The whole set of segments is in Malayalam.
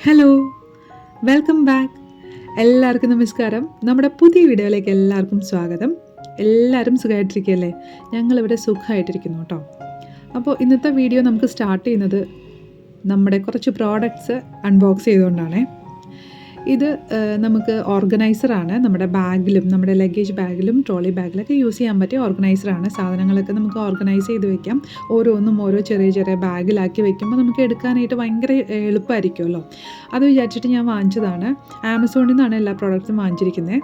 Hello, welcome back. എല്ലാവർക്കും നമസ്കാരം. നമ്മുടെ പുതിയ വീഡിയോയിലേക്ക് എല്ലാവർക്കും സ്വാഗതം. എല്ലാവരും സുഖമായിട്ടിരിക്കുകയല്ലേ? ഞങ്ങളിവിടെ സുഖമായിട്ടിരിക്കുന്നു കേട്ടോ. അപ്പോൾ ഇന്നത്തെ വീഡിയോ നമുക്ക് സ്റ്റാർട്ട് ചെയ്യുന്നത് നമ്മുടെ കുറച്ച് പ്രോഡക്റ്റ്സ് അൺബോക്സ് ചെയ്തുകൊണ്ടാണ്. ഇത് നമുക്ക് ഓർഗനൈസറാണ്. നമ്മുടെ ബാഗിലും നമ്മുടെ ലഗേജ് ബാഗിലും ട്രോളി ബാഗിലൊക്കെ യൂസ് ചെയ്യാൻ പറ്റിയ ഓർഗനൈസറാണ്. സാധനങ്ങളൊക്കെ നമുക്ക് ഓർഗനൈസ് ചെയ്ത് വെക്കാം. ഓരോന്നും ഓരോ ചെറിയ ചെറിയ ബാഗിലാക്കി വെക്കുമ്പോൾ നമുക്ക് എടുക്കാനായിട്ട് ഭയങ്കര എളുപ്പമായിരിക്കുമല്ലോ. അത് വിചാരിച്ചിട്ട് ഞാൻ വാങ്ങിച്ചതാണ്. ആമസോണിൽ നിന്നാണ് എല്ലാ പ്രോഡക്റ്റ്സും വാങ്ങിച്ചിരിക്കുന്നത്.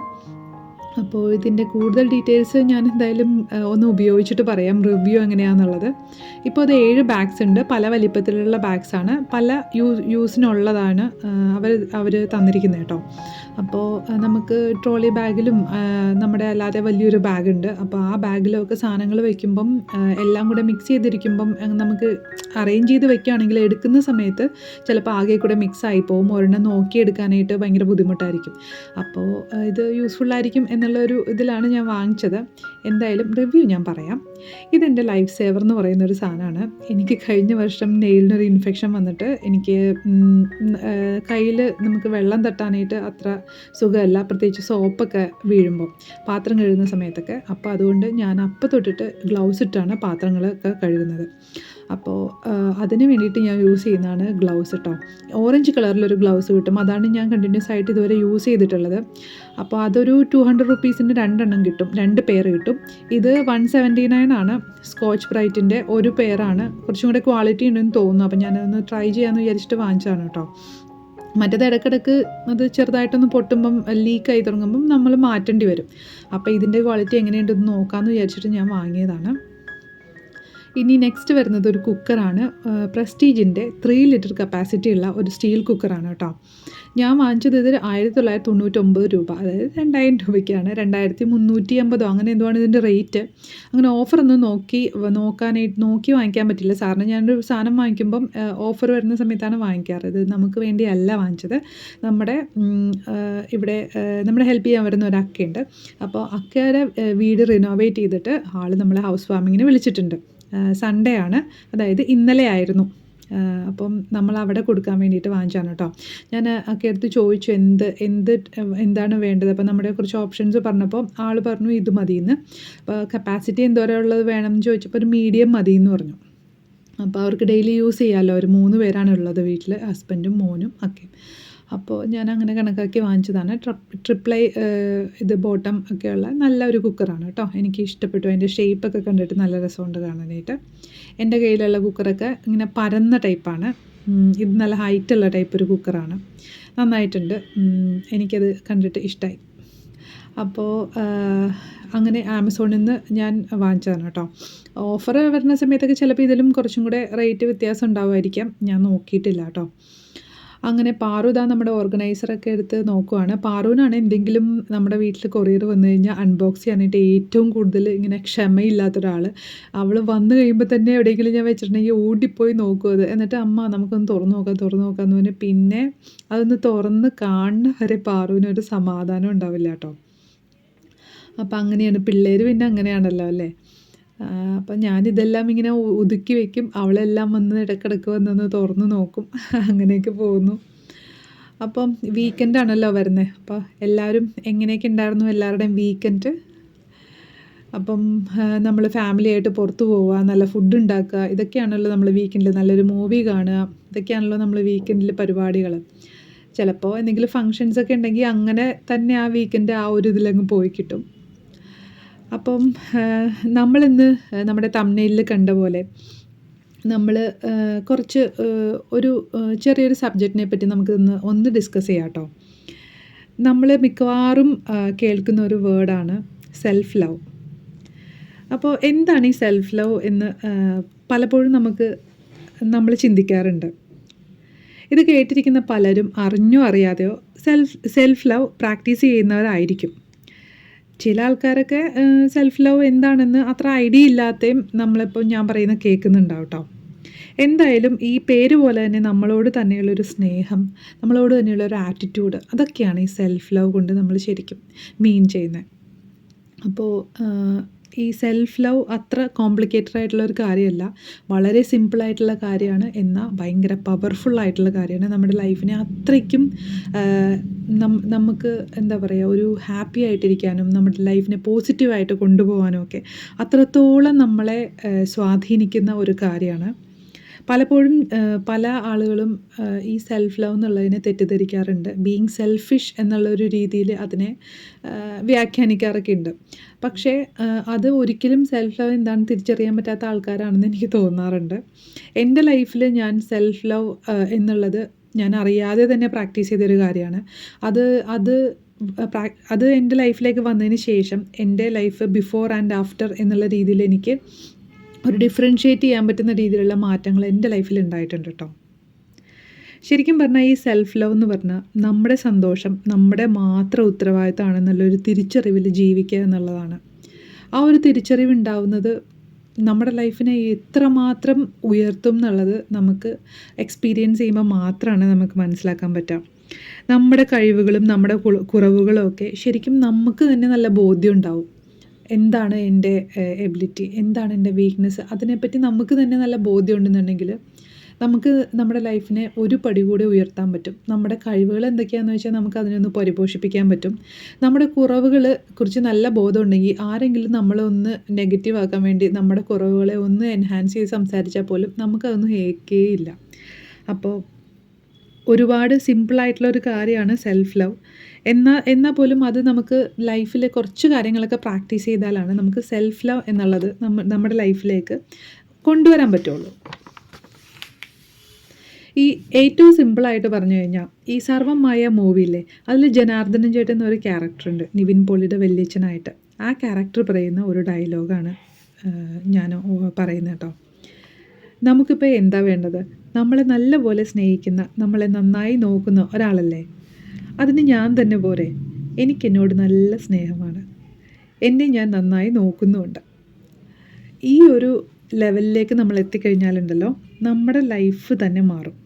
അപ്പോൾ ഇതിൻ്റെ കൂടുതൽ ഡീറ്റെയിൽസ് ഞാൻ എന്തായാലും ഒന്ന് ഉപയോഗിച്ചിട്ട് പറയാം, റിവ്യൂ എങ്ങനെയാണെന്നുള്ളത്. ഇപ്പോൾ അത് 7 ബാഗ്സ് ഉണ്ട്. പല വലിപ്പത്തിലുള്ള ബാഗ്സാണ്, പല യൂസിനുള്ളതാണ് അവർ തന്നിരിക്കുന്നത് കേട്ടോ. അപ്പോൾ നമുക്ക് ട്രോളി ബാഗിലും നമ്മുടെ അല്ലാതെ വലിയൊരു ബാഗുണ്ട്. അപ്പോൾ ആ ബാഗിലൊക്കെ സാധനങ്ങൾ വയ്ക്കുമ്പം എല്ലാം കൂടെ മിക്സ് ചെയ്തിരിക്കുമ്പം നമുക്ക് അറേഞ്ച് ചെയ്ത് വെക്കുകയാണെങ്കിൽ എടുക്കുന്ന സമയത്ത് ചിലപ്പോൾ ആകെ കൂടെ മിക്സ് ആയി പോകും. ഒരെണ്ണം നോക്കിയെടുക്കാനായിട്ട് ഭയങ്കര ബുദ്ധിമുട്ടായിരിക്കും. അപ്പോൾ ഇത് യൂസ്ഫുള്ളായിരിക്കും എന്നുള്ളൊരു ഇതിലാണ് ഞാൻ വാങ്ങിച്ചത്. എന്തായാലും റിവ്യൂ ഞാൻ പറയാം. ഇതെൻ്റെ ലൈഫ് സേവർ എന്ന് പറയുന്നൊരു സാധനമാണ്. എനിക്ക് കഴിഞ്ഞ വർഷം നെയിലിനൊരു ഇൻഫെക്ഷൻ വന്നിട്ട് എനിക്ക് കയ്യിൽ നമുക്ക് വെള്ളം തട്ടാനായിട്ട് അത്ര സുഖമല്ല, പ്രത്യേകിച്ച് സോപ്പൊക്കെ വീഴുമ്പോൾ, പാത്രം കഴുകുന്ന സമയത്തൊക്കെ. അപ്പോൾ അതുകൊണ്ട് ഞാൻ അപ്പം തൊട്ടിട്ട് ഗ്ലൗസ് ഇട്ടാണ് പാത്രങ്ങളൊക്കെ കഴുകുന്നത്. അപ്പോൾ അതിന് വേണ്ടിയിട്ട് ഞാൻ യൂസ് ചെയ്യുന്നതാണ് ഗ്ലൗസ് കേട്ടോ. ഓറഞ്ച് കളറിലൊരു ഗ്ലൗസ് കിട്ടും. അതാണ് ഞാൻ കണ്ടിന്യൂസ് ആയിട്ട് ഇതുവരെ യൂസ് ചെയ്തിട്ടുള്ളത്. അപ്പോൾ അതൊരു 200 റുപ്പീസിന് 2 കിട്ടും, 2 പെയർ കിട്ടും. ഇത് 179 ആണ്. സ്കോച്ച് ബ്രൈറ്റിൻ്റെ ഒരു പെയറാണ്. കുറച്ചും കൂടെ ക്വാളിറ്റി ഉണ്ടെന്ന് തോന്നുന്നു. അപ്പോൾ ഞാനതൊന്ന് ട്രൈ ചെയ്യാമെന്ന് വിചാരിച്ചിട്ട് വാങ്ങിച്ചതാണ് കേട്ടോ. മറ്റേത് ഇടയ്ക്കിടയ്ക്ക് അത് ചെറുതായിട്ടൊന്ന് പൊട്ടുമ്പം ലീക്കായി തുടങ്ങുമ്പം നമ്മൾ മാറ്റേണ്ടി വരും. അപ്പോൾ ഇതിൻ്റെ ക്വാളിറ്റി എങ്ങനെയുണ്ടെന്ന് നോക്കാമെന്ന് വിചാരിച്ചിട്ട് ഞാൻ വാങ്ങിയതാണ്. ഇനി നെക്സ്റ്റ് വരുന്നത് ഒരു കുക്കറാണ്. പ്രസ്റ്റീജിൻ്റെ 3 ലിറ്റർ കപ്പാസിറ്റി ഉള്ള ഒരു സ്റ്റീൽ കുക്കറാണ് കേട്ടോ. ഞാൻ വാങ്ങിച്ചത് ഇത് 1999 രൂപ, അതായത് 2000 രൂപയ്ക്കാണ്. 2350 അങ്ങനെ എന്തുവാണ് ഇതിൻ്റെ റേറ്റ്. അങ്ങനെ ഓഫറൊന്നും നോക്കി വാങ്ങിക്കാൻ പറ്റില്ല. സാറിന് ഞാനൊരു സാധനം വാങ്ങിക്കുമ്പം ഓഫർ വരുന്ന സമയത്താണ് വാങ്ങിക്കാറ്. ഇത് നമുക്ക് വേണ്ടിയല്ല വാങ്ങിച്ചത്. നമ്മുടെ ഇവിടെ നമ്മളെ ഹെൽപ്പ് ചെയ്യാൻ വരുന്ന ഒരു അക്കയുണ്ട്. അപ്പോൾ അക്കയുടെ വീട് റിനോവേറ്റ് ചെയ്തിട്ട് ആൾ നമ്മളെ ഹൗസ് വാമിങ്ങിന് വിളിച്ചിട്ടുണ്ട്. സൺഡേ ആണ്, അതായത് ഇന്നലെ ആയിരുന്നു. അപ്പം നമ്മൾ അവിടെ കൊടുക്കാൻ വേണ്ടിയിട്ട് വാങ്ങിച്ചാണ് കേട്ടോ. ഞാൻ ഒക്കെ എടുത്ത് ചോദിച്ചു എന്താണ് വേണ്ടത്. അപ്പോൾ നമ്മുടെ കുറച്ച് ഓപ്ഷൻസ് പറഞ്ഞപ്പോൾ ആൾ പറഞ്ഞു ഇത് മതിയെന്ന്. അപ്പോൾ കപ്പാസിറ്റി എന്തോരം ഉള്ളത് വേണമെന്ന് ചോദിച്ചപ്പോൾ ഒരു മീഡിയം മതിയെന്ന് പറഞ്ഞു. അപ്പോൾ അവർക്ക് ഡെയിലി യൂസ് ചെയ്യാമല്ലോ. ഒരു 3 പേരാണ് ഉള്ളത് വീട്ടിൽ, ഹസ്ബൻഡും മോനും ഒക്കെ. അപ്പോൾ ഞാൻ അങ്ങനെ കണക്കാക്കി വാങ്ങിച്ചതാണ്. ട്രിപ്ലൈ ഇത് ബോട്ടം ഒക്കെയുള്ള നല്ലൊരു കുക്കറാണ് കേട്ടോ. എനിക്ക് ഇഷ്ടപ്പെട്ടു. അതിൻ്റെ ഷേപ്പൊക്കെ കണ്ടിട്ട് നല്ല രസമുണ്ട് കാണാനായിട്ട്. എൻ്റെ കയ്യിലുള്ള കുക്കറൊക്കെ ഇങ്ങനെ പരന്ന ടൈപ്പാണ്. ഇത് നല്ല ഹൈറ്റുള്ള ടൈപ്പ് ഒരു കുക്കറാണ്. നന്നായിട്ടുണ്ട്. എനിക്കത് കണ്ടിട്ട് ഇഷ്ടമായി. അപ്പോൾ അങ്ങനെ ആമസോണിൽ നിന്ന് ഞാൻ വാങ്ങിച്ചതാണ് കേട്ടോ. ഓഫർ വരുന്ന സമയത്തൊക്കെ ചിലപ്പോൾ ഇതിലും കുറച്ചും കൂടെ റേറ്റ് വ്യത്യാസം ഉണ്ടാവുമായിരിക്കാം. ഞാൻ നോക്കിയിട്ടില്ല കേട്ടോ. അങ്ങനെ പാറു ഇതാ നമ്മുടെ ഓർഗനൈസറൊക്കെ എടുത്ത് നോക്കുവാണ്. പാറുവിനാണ് എന്തെങ്കിലും നമ്മുടെ വീട്ടിൽ കൊറിയർ വന്നു കഴിഞ്ഞാൽ അൺബോക്സ് ചെയ്യാനായിട്ട് ഏറ്റവും കൂടുതൽ ഇങ്ങനെ ക്ഷമയില്ലാത്തൊരാൾ. അവൾ വന്നു കഴിയുമ്പോൾ തന്നെ എവിടെയെങ്കിലും ഞാൻ വെച്ചിട്ടുണ്ടെങ്കിൽ ഓടിപ്പോയി നോക്കും അത്. എന്നിട്ട് അമ്മ നമുക്കൊന്ന് തുറന്നു നോക്കാമെന്ന് പറഞ്ഞ് പിന്നെ അതൊന്ന് തുറന്ന് കാണുന്ന വരെ പാറുവിനൊരു സമാധാനം ഉണ്ടാവില്ല കേട്ടോ. അപ്പം അങ്ങനെയാണ് പിള്ളേർ, പിന്നെ അങ്ങനെയാണല്ലോ അല്ലേ. അപ്പം ഞാനിതെല്ലാം ഇങ്ങനെ ഒതുക്കി വയ്ക്കും. അവളെല്ലാം വന്ന് ഇടയ്ക്കിടയ്ക്ക് വന്നൊന്ന് തുറന്ന് നോക്കും. അങ്ങനെയൊക്കെ പോകുന്നു. അപ്പം വീക്കെൻഡാണല്ലോ വരുന്നത്. അപ്പോൾ എല്ലാവരും എങ്ങനെയൊക്കെ ഉണ്ടായിരുന്നു എല്ലാവരുടെയും വീക്കെൻഡ്? അപ്പം നമ്മൾ ഫാമിലിയായിട്ട് പുറത്ത് പോവുക, നല്ല ഫുഡ് ഉണ്ടാക്കുക, ഇതൊക്കെയാണല്ലോ നമ്മൾ വീക്കെൻഡിൽ. നല്ലൊരു മൂവി കാണുക, ഇതൊക്കെയാണല്ലോ നമ്മൾ വീക്കെൻഡിൽ പരിപാടികൾ. ചിലപ്പോൾ എന്തെങ്കിലും ഫങ്ഷൻസൊക്കെ ഉണ്ടെങ്കിൽ അങ്ങനെ തന്നെ ആ വീക്കെൻഡ് ആ ഒരു ഇതിലങ്ങ് പോയി കിട്ടും. അപ്പം നമ്മളിന്ന് നമ്മുടെ തംബ്നെയിലിൽ കണ്ട പോലെ നമ്മൾ കുറച്ച് ഒരു ചെറിയൊരു സബ്ജക്റ്റിനെ പറ്റി നമുക്ക് ഒന്ന് ഡിസ്കസ് ചെയ്യാം കേട്ടോ. നമ്മൾ മിക്കവാറും കേൾക്കുന്ന ഒരു വേർഡാണ് സെൽഫ് ലവ്. അപ്പോൾ എന്താണ് ഈ സെൽഫ് ലവ് എന്ന് പലപ്പോഴും നമ്മൾ ചിന്തിക്കാറുണ്ട്. ഇത് കേട്ടിരിക്കുന്ന പലരും അറിഞ്ഞോ അറിയാതെയോ സെൽഫ് ലവ് പ്രാക്ടീസ് ചെയ്യുന്നവരായിരിക്കും. ചില ആൾക്കാരൊക്കെ സെൽഫ് ലവ് എന്താണെന്ന് അത്ര ഐഡിയ ഇല്ലാത്തയും നമ്മളിപ്പോൾ ഞാൻ പറയുന്ന കേൾക്കുന്നുണ്ടാവും കേട്ടോ. എന്തായാലും ഈ പേര് പോലെ തന്നെ നമ്മളോട് തന്നെയുള്ളൊരു സ്നേഹം, നമ്മളോട് തന്നെയുള്ളൊരു ആറ്റിറ്റ്യൂഡ്, അതൊക്കെയാണ് ഈ സെൽഫ് ലവ് കൊണ്ട് നമ്മൾ ശരിക്കും മീൻ ചെയ്യുന്നത്. അപ്പോൾ ഈ സെൽഫ് ലവ് അത്ര കോംപ്ലിക്കേറ്റഡ് ആയിട്ടുള്ള ഒരു കാര്യമല്ല. വളരെ സിമ്പിളായിട്ടുള്ള കാര്യമാണ്. എന്നാൽ ഭയങ്കര പവർഫുള്ളായിട്ടുള്ള കാര്യമാണ്. നമ്മുടെ ലൈഫിനെ അത്രയ്ക്കും നമുക്ക് എന്താ പറയുക, ഒരു ഹാപ്പി ആയിട്ടിരിക്കാനും നമ്മുടെ ലൈഫിനെ പോസിറ്റീവായിട്ട് കൊണ്ടുപോകാനും ഒക്കെ അത്രത്തോളം നമ്മളെ സ്വാധീനിക്കുന്ന ഒരു കാര്യമാണ്. പലപ്പോഴും പല ആളുകളും ഈ സെൽഫ് ലവ് എന്നുള്ളതിനെ തെറ്റിദ്ധരിക്കാറുണ്ട്. ബീയിങ് സെൽഫിഷ് എന്നുള്ളൊരു രീതിയിൽ അതിനെ വ്യാഖ്യാനിക്കാറൊക്കെ ഉണ്ട്. പക്ഷേ അത് ഒരിക്കലും സെൽഫ് ലവ് എന്താണെന്ന് തിരിച്ചറിയാൻ പറ്റാത്ത ആൾക്കാരാണെന്ന് എനിക്ക് തോന്നാറുണ്ട്. എൻ്റെ ലൈഫിൽ ഞാൻ സെൽഫ് ലവ് എന്നുള്ളത് ഞാൻ അറിയാതെ തന്നെ പ്രാക്ടീസ് ചെയ്തൊരു കാര്യമാണ്. അത് അത് അത് എൻ്റെ ലൈഫിലേക്ക് വന്നതിന് ശേഷം എൻ്റെ ലൈഫ് ബിഫോർ ആൻഡ് ആഫ്റ്റർ എന്നുള്ള രീതിയിൽ എനിക്ക് ഒരു ഡിഫറൻഷ്യേറ്റ് ചെയ്യാൻ പറ്റുന്ന രീതിയിലുള്ള മാറ്റങ്ങൾ എൻ്റെ ലൈഫിൽ ഉണ്ടായിട്ടുണ്ട് കേട്ടോ. ശരിക്കും പറഞ്ഞാൽ ഈ സെൽഫ് ലവ് എന്ന് പറഞ്ഞാൽ നമ്മുടെ സന്തോഷം നമ്മുടെ മാത്രം ഉത്തരവാദിത്തമാണെന്നുള്ളൊരു തിരിച്ചറിവിൽ ജീവിക്കുക എന്നുള്ളതാണ്. ആ ഒരു തിരിച്ചറിവ് ഉണ്ടാവുന്നത് നമ്മുടെ ലൈഫിനെ എത്രമാത്രം ഉയർത്തും എന്നുള്ളത് നമുക്ക് എക്സ്പീരിയൻസ് ചെയ്യുമ്പോൾ മാത്രമാണ് നമുക്ക് മനസ്സിലാക്കാൻ പറ്റുക. നമ്മുടെ കഴിവുകളും നമ്മുടെ കുറവുകളും ഒക്കെ ശരിക്കും നമുക്ക് തന്നെ നല്ല ബോധ്യം ഉണ്ടാവും. എന്താണ് എൻ്റെ എബിലിറ്റി, എന്താണ് എൻ്റെ വീക്ക്നെസ്, അതിനെപ്പറ്റി നമുക്ക് തന്നെ നല്ല ബോധ്യം ഉണ്ടെന്നുണ്ടെങ്കിൽ നമുക്ക് നമ്മുടെ ലൈഫിനെ ഒരു പടി കൂടി ഉയർത്താൻ പറ്റും. നമ്മുടെ കഴിവുകൾ എന്തൊക്കെയാണെന്ന് വെച്ചാൽ നമുക്ക് അതിനൊന്ന് പരിപോഷിപ്പിക്കാൻ പറ്റും. നമ്മുടെ കുറവുകളെ കുറിച്ച് നല്ല ബോധം ഉണ്ടെങ്കിൽ ആരെങ്കിലും നമ്മളൊന്ന് നെഗറ്റീവ് ആക്കാൻ വേണ്ടി നമ്മുടെ കുറവുകളെ ഒന്ന് എൻഹാൻസ് ചെയ്ത് സംസാരിച്ചാൽ പോലും നമുക്കതൊന്നും ഏൽക്കുകയില്ല. അപ്പോൾ ഒരുപാട് സിമ്പിളായിട്ടുള്ള ഒരു കാര്യമാണ് സെൽഫ് ലവ്. എന്നാൽ പോലും അത് നമുക്ക് ലൈഫിൽ കുറച്ച് കാര്യങ്ങളൊക്കെ പ്രാക്ടീസ് ചെയ്താലാണ് നമുക്ക് സെൽഫ് ലവ് എന്നുള്ളത് നമ്മുടെ ലൈഫിലേക്ക് കൊണ്ടുവരാൻ പറ്റുള്ളൂ. ഈ ഏറ്റവും സിമ്പിളായിട്ട് പറഞ്ഞു കഴിഞ്ഞാൽ ഈ സർവമായ മൂവിയില്ലേ, അതിൽ ജനാർദ്ദനൻ ചേട്ടൻ എന്നൊരു ക്യാരക്ടറുണ്ട്, നിവിൻ പോളിയുടെ വല്യച്ഛനായിട്ട്. ആ ക്യാരക്ടർ പറയുന്ന ഒരു ഡയലോഗാണ് ഞാൻ പറയുന്നത് കേട്ടോ. നമുക്കിപ്പോൾ എന്താ വേണ്ടത്? നമ്മളെ നല്ലപോലെ സ്നേഹിക്കുന്ന, നമ്മളെ നന്നായി നോക്കുന്ന ഒരാളല്ലേ, അതിന് ഞാൻ തന്നെ പോരെ? എനിക്കെന്നോട് നല്ല സ്നേഹമാണ്, എന്നെ ഞാൻ നന്നായി നോക്കുന്നുമുണ്ട്. ഈ ഒരു ലെവലിലേക്ക് നമ്മൾ എത്തിക്കഴിഞ്ഞാലുണ്ടല്ലോ നമ്മുടെ ലൈഫ് തന്നെ മാറും.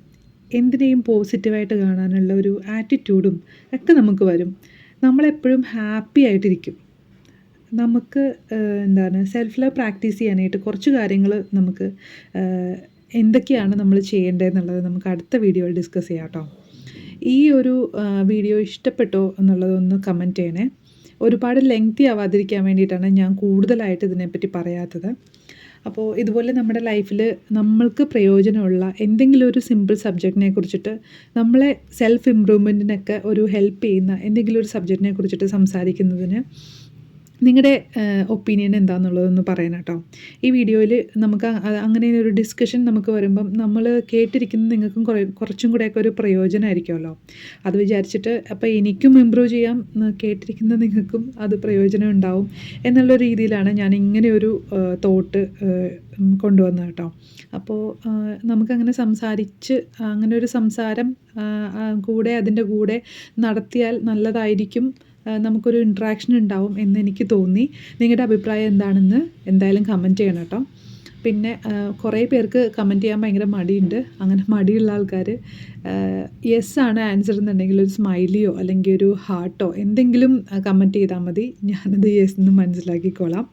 എന്തിനേയും പോസിറ്റീവായിട്ട് കാണാനുള്ള ഒരു ആറ്റിറ്റ്യൂഡും ഒക്കെ നമുക്ക് വരും. നമ്മളെപ്പോഴും ഹാപ്പി ആയിട്ടിരിക്കും. നമുക്ക് എന്താണ് സെൽഫ് ലവ് പ്രാക്ടീസ് ചെയ്യാനായിട്ട് കുറച്ച് കാര്യങ്ങൾ നമുക്ക് എന്തൊക്കെയാണ് നമ്മൾ ചെയ്യേണ്ടതെന്നുള്ളത് നമുക്ക് അടുത്ത വീഡിയോയിൽ ഡിസ്കസ് ചെയ്യാം കേട്ടോ. ഈ ഒരു വീഡിയോ ഇഷ്ടപ്പെട്ടോ എന്നുള്ളതൊന്ന് കമൻറ്റ് ചെയ്യണേ. ഒരുപാട് ലെങ്തി ആവാതിരിക്കാൻ വേണ്ടിയിട്ടാണ് ഞാൻ കൂടുതലായിട്ട് ഇതിനെപ്പറ്റി പറയാത്തത്. അപ്പോൾ ഇതുപോലെ നമ്മുടെ ലൈഫിൽ നമ്മൾക്ക് പ്രയോജനമുള്ള എന്തെങ്കിലും ഒരു സിമ്പിൾ സബ്ജക്റ്റിനെ കുറിച്ചിട്ട്, നമ്മളെ സെൽഫ് ഇമ്പ്രൂവ്മെൻറ്റിനൊക്കെ ഒരു ഹെൽപ്പ് ചെയ്യുന്ന എന്തെങ്കിലും ഒരു സബ്ജക്റ്റിനെ കുറിച്ചിട്ട് സംസാരിക്കുന്നതിന് നിങ്ങളുടെ ഒപ്പീനിയൻ എന്താണെന്നുള്ളതൊന്ന് പറയണം കേട്ടോ. ഈ വീഡിയോയിൽ നമുക്ക് അങ്ങനെ ഒരു ഡിസ്കഷൻ നമുക്ക് വരുമ്പം നമ്മൾ കേട്ടിരിക്കുന്ന നിങ്ങൾക്കും കുറച്ചും കൂടെയൊക്കെ ഒരു പ്രയോജനമായിരിക്കുമല്ലോ. അത് വിചാരിച്ചിട്ട് അപ്പോൾ എനിക്കും ഇമ്പ്രൂവ് ചെയ്യാം, കേട്ടിരിക്കുന്ന നിങ്ങൾക്കും അത് പ്രയോജനം ഉണ്ടാവും എന്നുള്ള രീതിയിലാണ് ഞാൻ ഇങ്ങനെയൊരു തോട്ട് കൊണ്ടുവന്നത് കേട്ടോ. അപ്പോൾ നമുക്കങ്ങനെ സംസാരിച്ച് അങ്ങനെ ഒരു സംസാരം കൂടെ അതിൻ്റെ കൂടെ നടത്തിയാൽ നല്ലതായിരിക്കും, നമുക്കൊരു ഇൻട്രാക്ഷൻ ഉണ്ടാവും എന്ന് എനിക്ക് തോന്നി. നിങ്ങളുടെ അഭിപ്രായം എന്താണെന്ന് എന്തായാലും കമൻറ്റ് ചെയ്യണം കേട്ടോ. പിന്നെ കുറേ പേർക്ക് കമൻറ്റ് ചെയ്യാൻ ഭയങ്കര മടിയുണ്ട്. അങ്ങനെ മടിയുള്ള ആൾക്കാർ യെസ് ആണ് ആൻസർ എന്നുണ്ടെങ്കിൽ ഒരു സ്മൈലിയോ അല്ലെങ്കിൽ ഒരു ഹാർട്ടോ എന്തെങ്കിലും കമൻറ്റ് ചെയ്താൽ മതി. ഞാനത് യെസ് എന്ന് മനസ്സിലാക്കിക്കോളാം.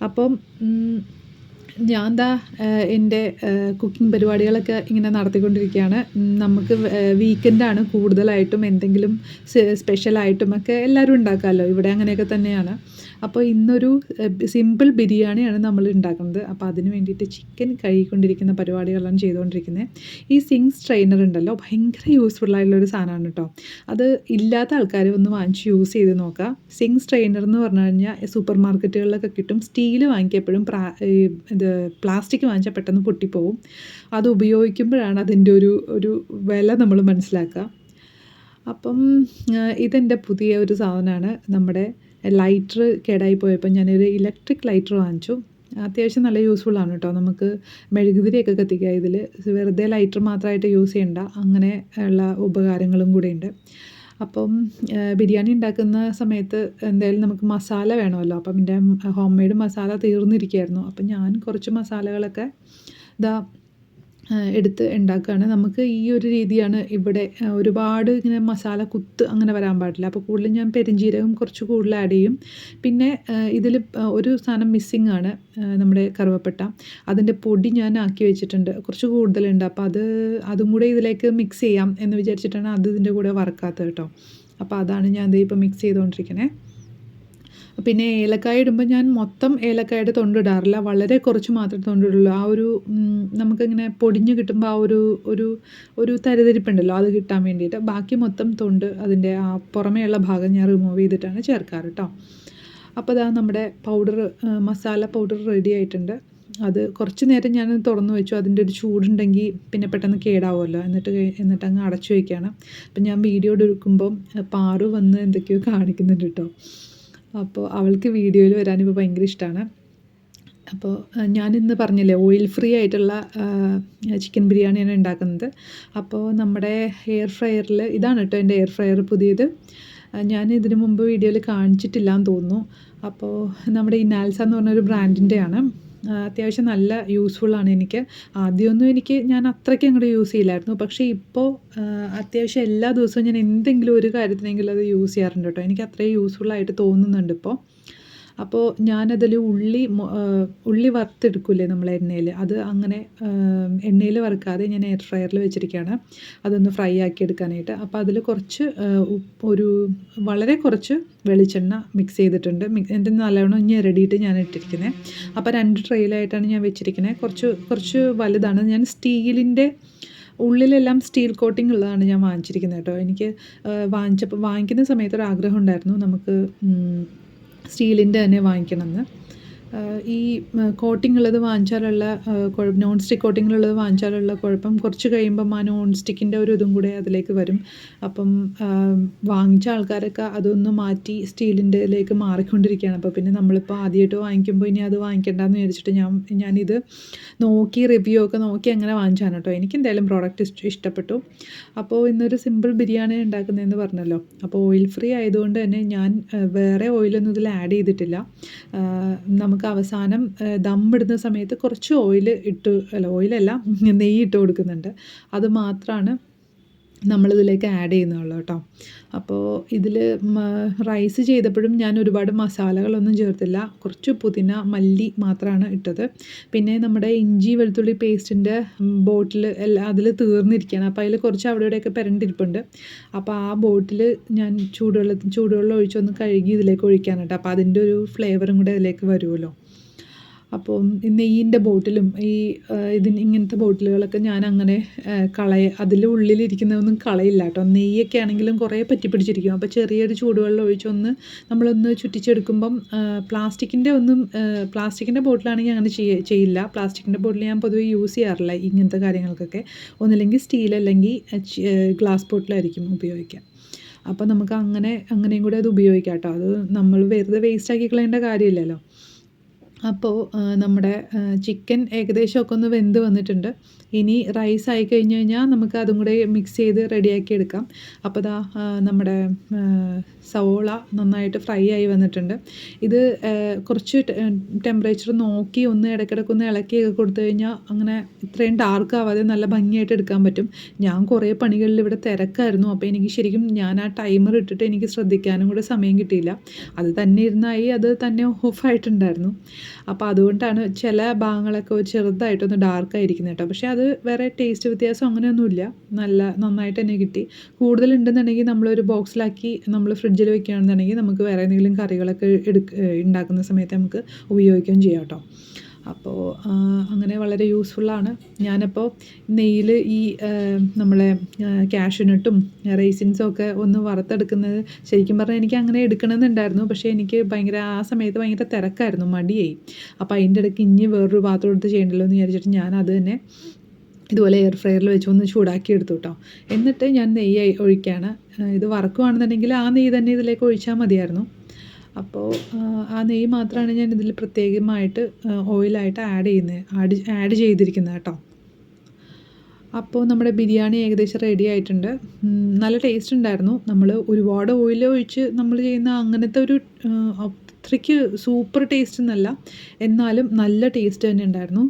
അപ്പം ഞാൻ എൻ്റെ കുക്കിംഗ് പരിപാടികളൊക്കെ ഇങ്ങനെ നടത്തിക്കൊണ്ടിരിക്കുകയാണ്. നമുക്ക് വീക്കെൻഡാണ് കൂടുതലായിട്ടും എന്തെങ്കിലും സ്പെഷ്യലായിട്ടുമൊക്കെ എല്ലാവരും ഉണ്ടാക്കാമല്ലോ, ഇവിടെ അങ്ങനെയൊക്കെ തന്നെയാണ്. അപ്പോൾ ഇന്നൊരു സിമ്പിൾ ബിരിയാണിയാണ് നമ്മൾ ഉണ്ടാക്കുന്നത്. അപ്പോൾ അതിന് വേണ്ടിയിട്ട് ചിക്കൻ കഴുകിക്കൊണ്ടിരിക്കുന്ന പരിപാടികളാണ് ചെയ്തുകൊണ്ടിരിക്കുന്നത്. ഈ സിങ് സ്ട്രെയിനർ ഉണ്ടല്ലോ, ഭയങ്കര യൂസ്ഫുള്ളായിട്ടുള്ളൊരു സാധനമാണ് കേട്ടോ. അത് ഇല്ലാത്ത ആൾക്കാർ ഒന്ന് വാങ്ങിച്ച് യൂസ് ചെയ്ത് നോക്കുക. സിങ് സ്ട്രെയിനർ എന്ന് പറഞ്ഞു കഴിഞ്ഞാൽ സൂപ്പർ മാർക്കറ്റുകളിലൊക്കെ കിട്ടും. സ്റ്റീൽ വാങ്ങിക്കപ്പോഴും പ്ലാസ്റ്റിക് വാങ്ങിച്ചാൽ പെട്ടെന്ന് പൊട്ടിപ്പോവും. അത് ഉപയോഗിക്കുമ്പോഴാണ് അതിൻ്റെ ഒരു വില നമ്മൾ മനസ്സിലാക്കുക. അപ്പം ഇതെൻ്റെ പുതിയ ഒരു സാധനമാണ്. നമ്മുടെ ലൈറ്റർ കേടായി പോയപ്പോൾ ഞാനൊരു ഇലക്ട്രിക് ലൈറ്റർ വാങ്ങിച്ചു. അത്യാവശ്യം നല്ല യൂസ്ഫുള്ളാണ് കേട്ടോ. നമുക്ക് മെഴുകുതിരിയൊക്കെ കത്തിക്കുക ഇതിൽ. വെറുതെ ലൈറ്റർ മാത്രമായിട്ട് യൂസ് ചെയ്യണ്ട, അങ്ങനെ ഉള്ള ഉപകാരങ്ങളും കൂടെയുണ്ട്. അപ്പം ബിരിയാണി ഉണ്ടാക്കുന്ന സമയത്ത് എന്തായാലും നമുക്ക് മസാല വേണമല്ലോ. അപ്പം എൻ്റെ ഹോം മെയ്ഡ് മസാല തീർന്നിരിക്കുകയായിരുന്നു. അപ്പം ഞാൻ കുറച്ച് മസാലകളൊക്കെ എടുത്ത് ഉണ്ടാക്കുകയാണ്. നമുക്ക് ഈ ഒരു രീതിയാണ് ഇവിടെ ഒരുപാട് ഇങ്ങനെ മസാല കുത്ത് അങ്ങനെ വരാൻ പാടില്ല. അപ്പോൾ കൂടുതലും ഞാൻ പെരുംജീരകം കുറച്ച് കൂടുതൽ ആഡ് ചെയ്യും. പിന്നെ ഇതിൽ ഒരു സാധനം മിസ്സിംഗ് ആണ്, നമ്മുടെ കറുവപ്പട്ട. അതിൻ്റെ പൊടി ഞാൻ ആക്കി വെച്ചിട്ടുണ്ട്, കുറച്ച് കൂടുതലുണ്ട്. അപ്പോൾ അതും കൂടെ ഇതിലേക്ക് മിക്സ് ചെയ്യാം എന്ന് വിചാരിച്ചിട്ടാണ് അത് ഇതിൻ്റെ കൂടെ വറുക്കാത്തത് കേട്ടോ. അപ്പോൾ അതാണ് ഞാൻ ദേ ഇപ്പോൾ മിക്സ് ചെയ്തുകൊണ്ടിരിക്കണേ. പിന്നെ ഏലക്കായ ഇടുമ്പോൾ ഞാൻ മൊത്തം ഏലക്കായുടെ തൊണ്ടിടാറില്ല, വളരെ കുറച്ച് മാത്രമേ തൊണ്ടിടുള്ളൂ. ആ ഒരു നമുക്കിങ്ങനെ പൊടിഞ്ഞ് കിട്ടുമ്പോൾ ആ ഒരു തരിതരിപ്പുണ്ടല്ലോ, അത് കിട്ടാൻ വേണ്ടിയിട്ട് ബാക്കി മൊത്തം തൊണ്ട് അതിൻ്റെ ആ പുറമേയുള്ള ഭാഗം ഞാൻ റിമൂവ് ചെയ്തിട്ടാണ് ചേർക്കാറ് കേട്ടോ. അപ്പോൾ അതാ നമ്മുടെ മസാല പൗഡർ റെഡി ആയിട്ടുണ്ട്. അത് കുറച്ച് നേരം ഞാൻ തുറന്ന് വെച്ചു. അതിൻ്റെ ഒരു ചൂടുണ്ടെങ്കിൽ പിന്നെ പെട്ടെന്ന് കേടാവുമല്ലോ, എന്നിട്ട് അങ്ങ് അടച്ചു വയ്ക്കുകയാണ്. അപ്പം ഞാൻ വീഡിയോ എടുക്കുമ്പം പാറു വന്ന് എന്തൊക്കെയോ കാണിക്കുന്നുണ്ട് കേട്ടോ. അപ്പോൾ അവൾക്ക് വീഡിയോയിൽ വരാനിപ്പോൾ ഭയങ്കര ഇഷ്ടമാണ്. അപ്പോൾ ഞാനിന്ന് പറഞ്ഞില്ലേ ഓയിൽ ഫ്രീ ആയിട്ടുള്ള ചിക്കൻ ബിരിയാണിയാണ് ഉണ്ടാക്കുന്നത്. അപ്പോൾ നമ്മുടെ എയർ ഫ്രയറിൽ ഇതാണ് കേട്ടോ എൻ്റെ എയർ ഫ്രയർ പുതിയത്. ഞാൻ ഇതിനു മുമ്പ് വീഡിയോയിൽ കാണിച്ചിട്ടില്ല എന്ന് തോന്നുന്നു. അപ്പോൾ നമ്മുടെ ഇനാൽസ എന്ന് പറഞ്ഞൊരു ബ്രാൻഡിൻ്റെയാണ്. അത്യാവശ്യം നല്ല യൂസ്ഫുള്ളാണ് എനിക്ക്. ആദ്യമൊന്നും ഞാൻ അത്രയ്ക്ക് അങ്ങോട്ട് യൂസ് ചെയ്യില്ലായിരുന്നു. പക്ഷേ ഇപ്പോൾ അത്യാവശ്യം എല്ലാ ദിവസവും ഞാൻ എന്തെങ്കിലും ഒരു കാര്യത്തിനെങ്കിലും അത് യൂസ് ചെയ്യാറുണ്ട് കേട്ടോ. എനിക്ക് അത്രയും യൂസ്ഫുള്ളായിട്ട് തോന്നുന്നുണ്ട് ഇപ്പോൾ. അപ്പോൾ ഞാനതിൽ ഉള്ളി വറുത്തെടുക്കില്ലേ നമ്മൾ എണ്ണയിൽ, അത് അങ്ങനെ എണ്ണയിൽ വറുക്കാതെ ഞാൻ എയർ ഫ്രയറിൽ വെച്ചിരിക്കുകയാണ് അതൊന്ന് ഫ്രൈ ആക്കി എടുക്കാനായിട്ട്. അപ്പോൾ അതിൽ വളരെ കുറച്ച് വെളിച്ചെണ്ണ മിക്സ് ചെയ്തിട്ടുണ്ട്. എൻ്റെ നല്ലവണ്ണം ഞെരടിയിട്ട് ഞാൻ ഇട്ടിരിക്കുന്നത്. അപ്പോൾ 2 ട്രെയിലായിട്ടാണ് ഞാൻ വെച്ചിരിക്കുന്നത്. കുറച്ച് വലുതാണ്. ഞാൻ സ്റ്റീലിൻ്റെ ഉള്ളിലെല്ലാം സ്റ്റീൽ കോട്ടിംഗ് ഉള്ളതാണ് ഞാൻ വാങ്ങിച്ചിരിക്കുന്നത് കേട്ടോ. എനിക്ക് വാങ്ങിക്കുന്ന സമയത്ത് ഒരു ആഗ്രഹം ഉണ്ടായിരുന്നു നമുക്ക് സ്റ്റീലിൻ്റെ തന്നെ വാങ്ങിക്കണമെന്ന്. ഈ കോട്ടിംഗ് ഉള്ളത് വാങ്ങിച്ചാലുള്ള നോൺ സ്റ്റിക്ക് കോട്ടിങ്ങിലുള്ളത് വാങ്ങിച്ചാലുള്ള കുഴപ്പം, കുറച്ച് കഴിയുമ്പം ആ നോൺ സ്റ്റിക്കിൻ്റെ ഒരു ഇതും കൂടെ അതിലേക്ക് വരും. അപ്പം വാങ്ങിച്ച ആൾക്കാരൊക്കെ അതൊന്ന് മാറ്റി സ്റ്റീലിൻ്റെലേക്ക് മാറിക്കൊണ്ടിരിക്കുകയാണ്. അപ്പോൾ പിന്നെ നമ്മളിപ്പോൾ ആദ്യമായിട്ട് വാങ്ങിക്കുമ്പോൾ ഇനി അത് വാങ്ങിക്കേണ്ടെന്ന് വിചാരിച്ചിട്ട് ഞാനിത് റിവ്യൂ ഒക്കെ നോക്കി അങ്ങനെ വാങ്ങിച്ചാണ് കേട്ടോ. എനിക്കെന്തായാലും പ്രോഡക്റ്റ് ഇഷ്ടപ്പെട്ടു. അപ്പോൾ ഇന്നൊരു സിമ്പിൾ ബിരിയാണി ഉണ്ടാക്കുന്നതെന്ന് പറഞ്ഞല്ലോ. അപ്പോൾ ഓയിൽ ഫ്രീ ആയതുകൊണ്ട് തന്നെ ഞാൻ വേറെ ഓയിലൊന്നും ഇതിൽ ആഡ് ചെയ്തിട്ടില്ല. നമുക്ക് അവസാനം ദമ്മിടുന്ന സമയത്ത് കുറച്ച് ഓയിലല്ല നെയ്യ് ഇട്ട് കൊടുക്കുന്നുണ്ട്. അത് മാത്രമാണ് നമ്മളിതിലേക്ക് ആഡ് ചെയ്യുന്നുള്ളൂ കേട്ടോ. അപ്പോൾ ഇതിൽ റൈസ് ചെയ്തപ്പോഴും ഞാൻ ഒരുപാട് മസാലകളൊന്നും ചേർത്തില്ല. കുറച്ച് പുതിന മല്ലി മാത്രമാണ് ഇട്ടത്. പിന്നെ നമ്മുടെ ഇഞ്ചി വെളുത്തുള്ളി പേസ്റ്റിൻ്റെ ബോട്ടിൽ അതിൽ തീർന്നിരിക്കുകയാണ്. അപ്പോൾ അതിൽ കുറച്ച് അവിടെ ഇവിടെയൊക്കെ പുരണ്ടിരിപ്പുണ്ട്. അപ്പോൾ ആ ബോട്ടിൽ ഞാൻ ചൂടുവെള്ളം ഒഴിച്ചൊന്ന് കഴുകി ഇതിലേക്ക് ഒഴിക്കാണ് കേട്ടോ. അപ്പോൾ അതിൻ്റെ ഒരു ഫ്ലേവറും കൂടെ അതിലേക്ക് വരുമല്ലോ. അപ്പോൾ നെയ്യിൻ്റെ ബോട്ടിലും ഇങ്ങനത്തെ ബോട്ടിലുകളൊക്കെ ഞാൻ അങ്ങനെ അതിൽ ഉള്ളിലിരിക്കുന്നതൊന്നും കളയില്ല കേട്ടോ. നെയ്യൊക്കെ ആണെങ്കിലും കുറേ പറ്റിപ്പിടിച്ചിരിക്കും. അപ്പോൾ ചെറിയൊരു ചൂടുവെള്ളം ഒഴിച്ചൊന്ന് നമ്മളൊന്ന് ചുറ്റിച്ചെടുക്കുമ്പം പ്ലാസ്റ്റിക്കിൻ്റെ ബോട്ടിലാണെങ്കിൽ അങ്ങനെ ചെയ്യില്ല. പ്ലാസ്റ്റിക്കിൻ്റെ ബോട്ടിൽ ഞാൻ പൊതുവെ യൂസ് ചെയ്യാറില്ല ഇങ്ങനത്തെ കാര്യങ്ങൾക്കൊക്കെ. ഒന്നില്ലെങ്കിൽ സ്റ്റീൽ അല്ലെങ്കിൽ ഗ്ലാസ് ബോട്ടിലായിരിക്കും ഉപയോഗിക്കുക. അപ്പോൾ നമുക്ക് അങ്ങനെയും കൂടെ അത് ഉപയോഗിക്കാം കേട്ടോ. അത് നമ്മൾ വെറുതെ വേസ്റ്റാക്കി കളയേണ്ട കാര്യമില്ലല്ലോ. അപ്പോൾ നമ്മുടെ ചിക്കൻ ഏകദേശമൊക്കെ ഒന്ന് വെന്ത് വന്നിട്ടുണ്ട്. ഇനി റൈസ് ആയി കഴിഞ്ഞ് കഴിഞ്ഞാൽ നമുക്ക് അതും കൂടെ മിക്സ് ചെയ്ത് റെഡിയാക്കി എടുക്കാം. അപ്പോൾ നമ്മുടെ സവോള നന്നായിട്ട് ഫ്രൈ ആയി വന്നിട്ടുണ്ട്. ഇത് കുറച്ച് ടെമ്പറേച്ചർ നോക്കി ഒന്ന് ഇടയ്ക്കിടയ്ക്ക് ഇളക്കിയൊക്കെ കൊടുത്തു കഴിഞ്ഞാൽ അങ്ങനെ ഇത്രയും ഡാർക്ക് ആവാതെ നല്ല ഭംഗിയായിട്ട് എടുക്കാൻ പറ്റും. ഞാൻ കുറേ പണികളിൽ ഇവിടെ തിരക്കായിരുന്നു. അപ്പോൾ എനിക്ക് ശരിക്കും ഞാൻ ആ ടൈമർ ഇട്ടിട്ട് എനിക്ക് ശ്രദ്ധിക്കാനും കൂടെ സമയം കിട്ടിയില്ല. അത് തന്നെ ഇരുന്നായി അത് തന്നെ ഓഫായിട്ടുണ്ടായിരുന്നു. അപ്പോൾ അതുകൊണ്ടാണ് ചില ഭാഗങ്ങളൊക്കെ ചെറുതായിട്ടൊന്ന് ഡാർക്കായിരിക്കുന്നത് കേട്ടോ. പക്ഷേ അത് വേറെ ടേസ്റ്റ് വ്യത്യാസം അങ്ങനെയൊന്നുമില്ല. നന്നായിട്ട് തന്നെ കിട്ടി. കൂടുതലുണ്ടെന്നുണ്ടെങ്കിൽ നമ്മളൊരു ബോക്സിലാക്കി നമ്മൾ ഫ്രിഡ്ജിൽ വെക്കുകയാണെന്നുണ്ടെങ്കിൽ നമുക്ക് വേറെ എന്തെങ്കിലും കറികളൊക്കെ ഉണ്ടാക്കുന്ന സമയത്ത് നമുക്ക് ഉപയോഗിക്കുകയും ചെയ്യാം കേട്ടോ. അപ്പോൾ അങ്ങനെ വളരെ യൂസ്ഫുള്ളാണ്. ഞാനപ്പോൾ നെയ്യിൽ നമ്മളെ കാഷ്യൂനട്ടും റൈസിൻസും ഒക്കെ ഒന്ന് വറുത്തെടുക്കുന്നത് ശരിക്കും പറഞ്ഞാൽ എനിക്ക് അങ്ങനെ എടുക്കണമെന്നുണ്ടായിരുന്നു. പക്ഷേ എനിക്ക് ആ സമയത്ത് ഭയങ്കര തിരക്കായിരുന്നു, മടിയായി. അപ്പോൾ അതിൻ്റെ ഇടയ്ക്ക് ഇനി വേറൊരു പാത്രം എടുത്ത് ചെയ്യണ്ടല്ലോ എന്ന് വിചാരിച്ചിട്ട് ഞാൻ അത് തന്നെ ഇതുപോലെ എയർ ഫ്രയറിൽ വെച്ചൊന്ന് ചൂടാക്കി എടുത്തു കേട്ടോ. എന്നിട്ട് ഞാൻ നെയ്യ് ഒഴിക്കുകയാണ്. ഇത് വറക്കുകയാണെന്നുണ്ടെങ്കിൽ ആ നെയ്യ് തന്നെ ഇതിലേക്ക് ഒഴിച്ചാൽ മതിയായിരുന്നു. അപ്പോൾ ആ നെയ്യ് മാത്രമാണ് ഞാൻ ഇതിൽ പ്രത്യേകമായിട്ട് ഓയിലായിട്ട് ആഡ് ചെയ്തിരിക്കുന്നത് കേട്ടോ. അപ്പോൾ നമ്മുടെ ബിരിയാണി ഏകദേശം റെഡി ആയിട്ടുണ്ട്. നല്ല ടേസ്റ്റ് ഉണ്ടായിരുന്നു. നമ്മൾ ഒരുപാട് ഓയിൽ ഒഴിച്ച് നമ്മൾ ചെയ്യുന്ന അങ്ങനത്തെ ഒരു അത്രയ്ക്ക് സൂപ്പർ ടേസ്റ്റ് എന്നല്ല, എന്നാലും നല്ല ടേസ്റ്റ് തന്നെ ഉണ്ടായിരുന്നു.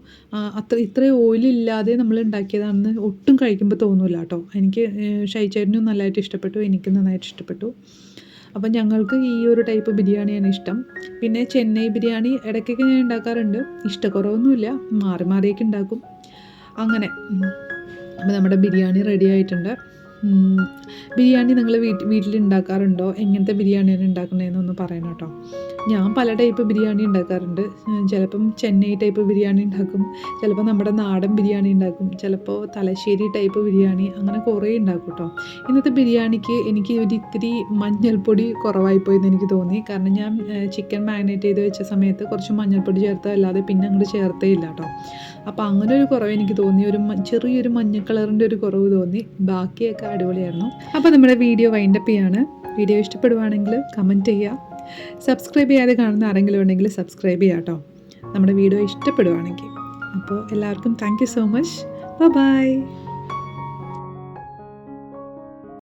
ഇത്രയും ഓയിലില്ലാതെ നമ്മൾ ഉണ്ടാക്കിയതാണെന്ന് ഒട്ടും കഴിക്കുമ്പോൾ തോന്നില്ല കേട്ടോ. എനിക്ക് ഷൈച്ചേട്ടനും നല്ലതായിട്ട് ഇഷ്ടപ്പെട്ടു, എനിക്കും നന്നായിട്ട് ഇഷ്ടപ്പെട്ടു. അപ്പം ഞങ്ങൾക്ക് ഈ ഒരു ടൈപ്പ് ബിരിയാണിയാണ് ഇഷ്ടം. പിന്നെ ചെന്നൈ ബിരിയാണി ഇടയ്ക്കൊക്കെ ഞാൻ ഉണ്ടാക്കാറുണ്ട്, ഇഷ്ടക്കുറവൊന്നുമില്ല, മാറി മാറിയൊക്കെ ഉണ്ടാക്കും അങ്ങനെ. അപ്പോൾ നമ്മുടെ ബിരിയാണി റെഡി ആയിട്ടുണ്ട്. ബിരിയാണി നിങ്ങൾ വീട്ടിൽ ഉണ്ടാക്കാറുണ്ടോ? എങ്ങനത്തെ ബിരിയാണിയാണ് ഉണ്ടാക്കുന്നതെന്നൊന്ന് പറയണം കേട്ടോ. ഞാൻ പല ടൈപ്പ് ബിരിയാണി ഉണ്ടാക്കാറുണ്ട്. ചിലപ്പം ചെന്നൈ ടൈപ്പ് ബിരിയാണി ഉണ്ടാക്കും, ചിലപ്പോൾ നമ്മുടെ നാടൻ ബിരിയാണി ഉണ്ടാക്കും, ചിലപ്പോൾ തലശ്ശേരി ടൈപ്പ് ബിരിയാണി, അങ്ങനെ കുറേ ഉണ്ടാക്കും കേട്ടോ. ഇന്നത്തെ ബിരിയാണിക്ക് എനിക്ക് ഒരിത്തിരി മഞ്ഞൾപ്പൊടി കുറവായിപ്പോയെന്ന് എനിക്ക് തോന്നി. കാരണം ഞാൻ ചിക്കൻ മാരിനേറ്റ് ചെയ്ത് വെച്ച സമയത്ത് കുറച്ച് മഞ്ഞൾപ്പൊടി ചേർത്തതല്ലാതെ പിന്നെ അങ്ങോട്ട് ചേർത്തേ ഇല്ല കേട്ടോ. അപ്പോൾ അങ്ങനെ ഒരു കുറവ് എനിക്ക് തോന്നി, ചെറിയൊരു മഞ്ഞ കളറിൻ്റെ ഒരു കുറവ് തോന്നി. ബാക്കിയൊക്കെ അടിപൊളിയായിരുന്നു. അപ്പോൾ നമ്മുടെ വീഡിയോ വൈൻഡപ്പ് ചെയ്യാണ്. വീഡിയോ ഇഷ്ടപ്പെടുവാണെങ്കിൽ കമൻറ്റ് ചെയ്യുക. സബ്സ്ക്രൈബ് ചെയ്യാതെ കാണുന്ന ആരെങ്കിലും ഉണ്ടെങ്കിൽ സബ്സ്ക്രൈബ് ചെയ്യാം കേട്ടോ, നമ്മുടെ വീഡിയോ ഇഷ്ടപ്പെടുവാണെങ്കിൽ. അപ്പോൾ എല്ലാവർക്കും thank you so much. By.